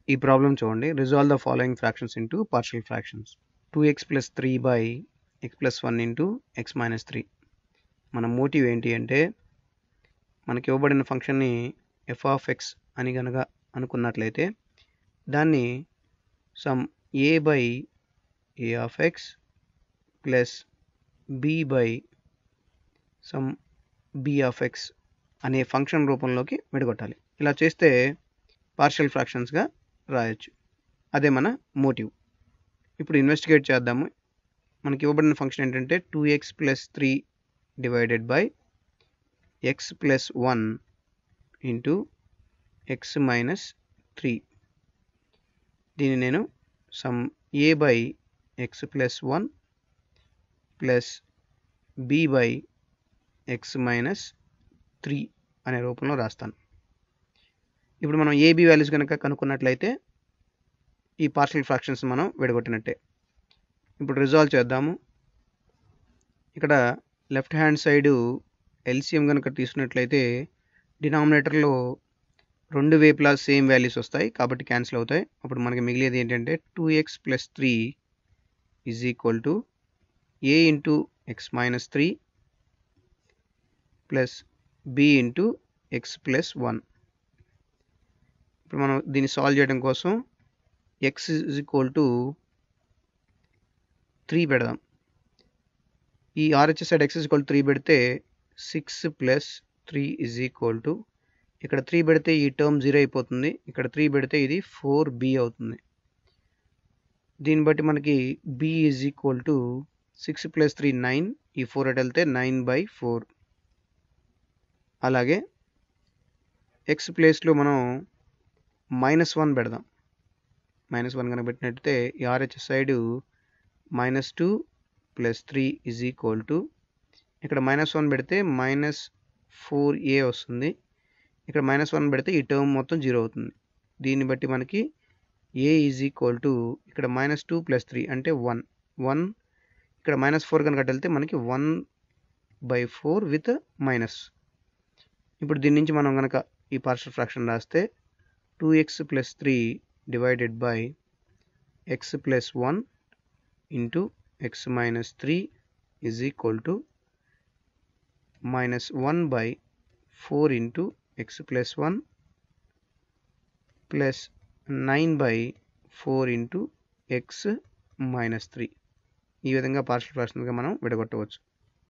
ఈ ప్రాబ్లం చూడండి. Resolve the following fractions into partial fractions. 2x plus 3 by x plus 1 into x minus 3. మన motive ఏంటి అంటే మనకి ఇవ్వబడిన ఫంక్షన్ని ఎఫ్ ఆఫ్ ఎక్స్ అని కనుక అనుకున్నట్లయితే దాన్ని some A by A of x plus B by some B of x అనే ఫంక్షన్ రూపంలోకి విడగొట్టాలి. ఇలా చేస్తే పార్షియల్ ఫ్రాక్షన్స్గా రాయొచ్చు. అదే మన మోటివ్. ఇప్పుడు ఇన్వెస్టిగేట్ చేద్దాము. మనకి ఇవ్వబడిన ఫంక్షన్ ఏంటంటే 2x plus 3 divided by x plus 1 into x minus 3. దీన్ని నేను some A by x plus 1 plus B by x minus 3 అనే రూపంలో రాస్తాను. ఇప్పుడు మనం ఏబి వాల్యూస్ కనుక కనుక్కున్నట్లయితే ఈ పార్షియల్ ఫ్రాక్షన్స్ మనం విడగొట్టినట్టే. ఇప్పుడు రిజాల్వ్ చేద్దాము. ఇక్కడ లెఫ్ట్ హ్యాండ్ సైడు ఎల్సిఎం కనుక తీసుకున్నట్లయితే డినామినేటర్లో రెండు వైపులా సేమ్ వాల్యూస్ వస్తాయి కాబట్టి క్యాన్సిల్ అవుతాయి. అప్పుడు మనకి మిగిలేది ఏంటంటే 2x plus 3 is equal to A into x minus 3 plus B into x plus 1. ఇప్పుడు మనం దీన్ని సాల్వ్ చేయడం కోసం ఎక్స్ ఈజ్ ఈక్వల్ టు 3 పెడదాం. ఈ RHS side X is equal 3 పెడితే 6 ప్లస్ 3 ఈజ్ ఈక్వల్ టు ఇక్కడ 3 పెడితే ఈ టర్మ్ 0 అయిపోతుంది. ఇక్కడ 3 పెడితే ఇది 4b అవుతుంది. దీన్ని బట్టి మనకి b is equal to 6 plus 3 9, ఈ 4 అటు వెళ్తే 9/4. అలాగే ఎక్స్ ప్లేస్లో మనం -1 పెడదాం. -1 కనుక పెట్టినట్టయితే ఈ RHS side -2 plus 3 is equal to ఇక్కడ -1 పెడితే -4a వస్తుంది. ఇక్కడ -1 పెడితే ఈ టర్మ్ మొత్తం 0 అవుతుంది. దీన్ని బట్టి మనకి a ఈజ్ ఈక్వల్ టు ఇక్కడ -2 ప్లస్ 3 అంటే 1 ఇక్కడ -4 కనుక వెళ్తే మనకి 1/4 విత్ మైనస్. ఇప్పుడు దీని నుంచి మనం కనుక ఈ పార్షియల్ ఫ్రాక్షన్ రాస్తే 2x plus 3 divided by x plus 1 into x minus 3 is equal to -1/4 into x plus 1 plus 9/4 into x minus 3. ఈ విధంగా పార్షియల్ ఫ్రాక్షన్గా మనం విడగొట్టవచ్చు.